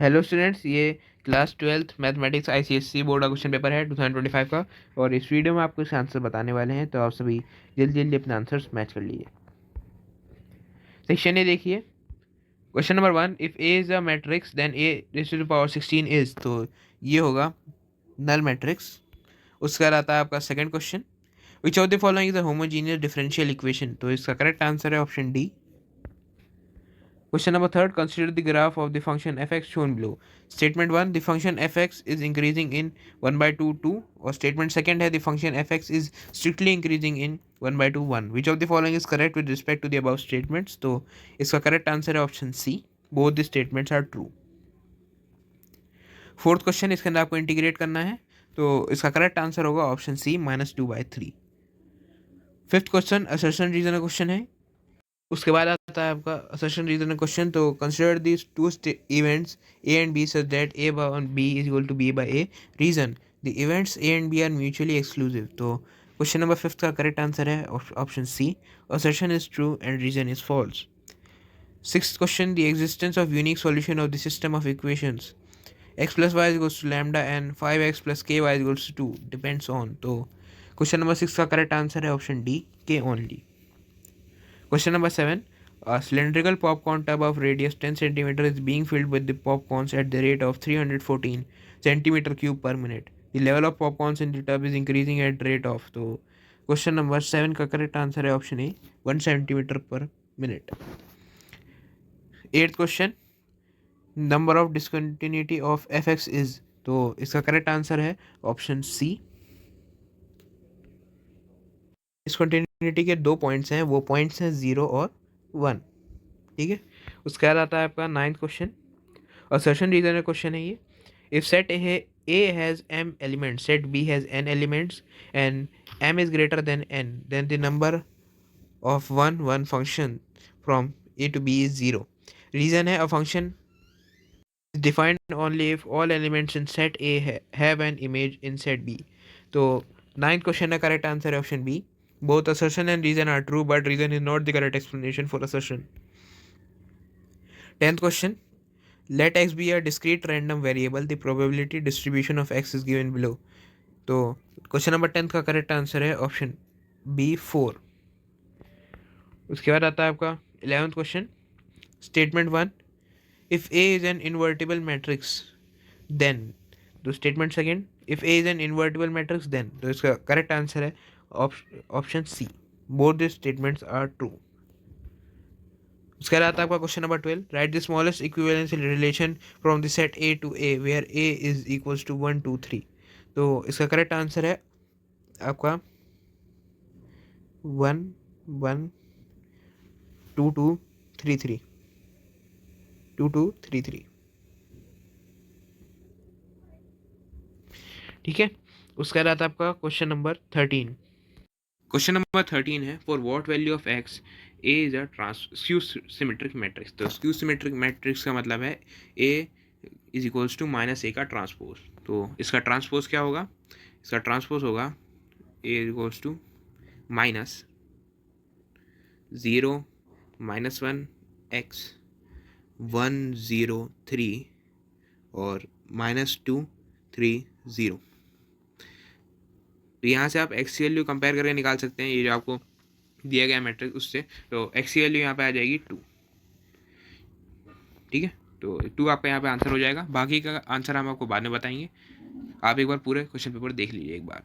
Hello students, ये class 12th mathematics ICSE board का question paper है 2025 का। और इस वीडियो में आपको इसके आंसर बताने वाले हैं, तो आप सभी जल्दी जल्दी अपने आंसर्स मैच कर लीजिए। सेक्शन ए देखिए। Question number 1, if A is a matrix then A raise to the power 16 is. तो ये होगा नल मैट्रिक्स। उसका आता है आपका second question, which of the following is a homogeneous differential equation. तो इसका करेक्ट आंसर है option D. Question number third, consider the graph of the function fx shown below. Statement 1, the function fx is increasing in 1 by 2, 2. और statement second है, the function fx is strictly increasing in 1 by 2, 1. Which of the following is correct with respect to the above statements? तो इसका correct answer है option C. Both the statements are true. Fourth question, इसके अंदर आपको integrate करना है, तो इसका करेक्ट आंसर होगा option C -2/3। Fifth question assertion reason का क्वेश्चन है। उसके बाद आता है आपका असर्शन रीजन क्वेश्चन। तो consider these two events A and B such that A by B is equal to B by A. Reason the events A and B are mutually exclusive. तो question number fifth का correct answer है option C, assertion is true and reason is false. Sixth question, the existence of unique solution of the system of equations x plus y is equals to lambda and 5x plus ky is equals to 2 depends on। तो question number six का correct answer है option D, के only. Question number 7. A cylindrical popcorn tub of radius 10 cm is being filled with the popcorns at the rate of 314 centimeter cube per minute. The level of popcorns in the tub is increasing at rate of। तो question number 7 का correct answer है option A, 1 centimetre पर minute. Eighth question, number of discontinuity of F x is. तो इसका correct answer है option सी। Discontinuity के दो points हैं, वो पॉइंट्स हैं 0 और 1। ठीक है। उसके बाद आता है आपका ninth question, assertion reason question है ये। If set A has m elements, set B has n elements and m is greater than the number of one function from A to B is 0। Reason है, a function is defined only if all elements in set A have an image in set B। तो ninth question का correct answer है option B, both assertion and reason are true but reason is not the correct explanation for assertion। 10th question, let x be a discrete random variable, the probability distribution of x is given below। तो question number 10th का correct answer है option B 4। उसके बाद आता है आपका 11th question, statement 1, if A is an invertible matrix then। तो statement second, if A is an invertible matrix then। तो इसका करेक्ट आंसर है option C, both the statements are true. उसके बाद आता है आपका question number 12, write the smallest equivalence relation from the set A to A where A is equals to 1 2 3। तो इसका करेक्ट आंसर है आपका 1 1 2 2 3 3 2 2 3 3। ठीक है। उसके बाद आता है आपका क्वेश्चन नंबर 13। क्वेश्चन नंबर 13 है, for what value of x A is a skew symmetric matrix. तो स्क्यू सिमेट्रिक मैट्रिक्स का मतलब है ए इज इक्वल्स टू माइनस ए का ट्रांसपोज। तो इसका ट्रांसपोज क्या होगा? इसका ट्रांसपोज होगा A is equals to minus 0 -1 x 1 0 3 और -2 3 0। तो यहाँ से आप एक्स की वैल्यू कंपेयर करके निकाल सकते हैं, ये जो आपको दिया गया मैट्रिक्स उससे। तो एक्स की वैल्यू यहाँ पे आ जाएगी 2। ठीक है, तो 2 आपका यहाँ पे आंसर हो जाएगा। बाकी का आंसर हम आपको बाद में बताएंगे, आप एक बार पूरे क्वेश्चन पेपर देख लीजिए एक बार।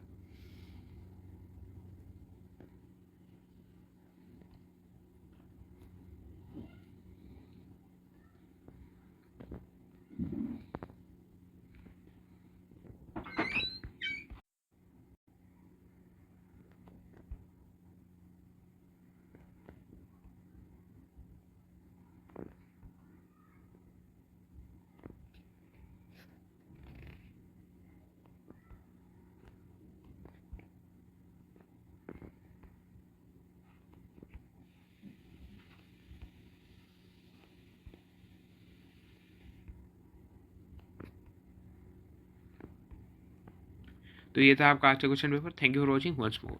तो ये था आपका आज का question paper. Thank you for watching once more.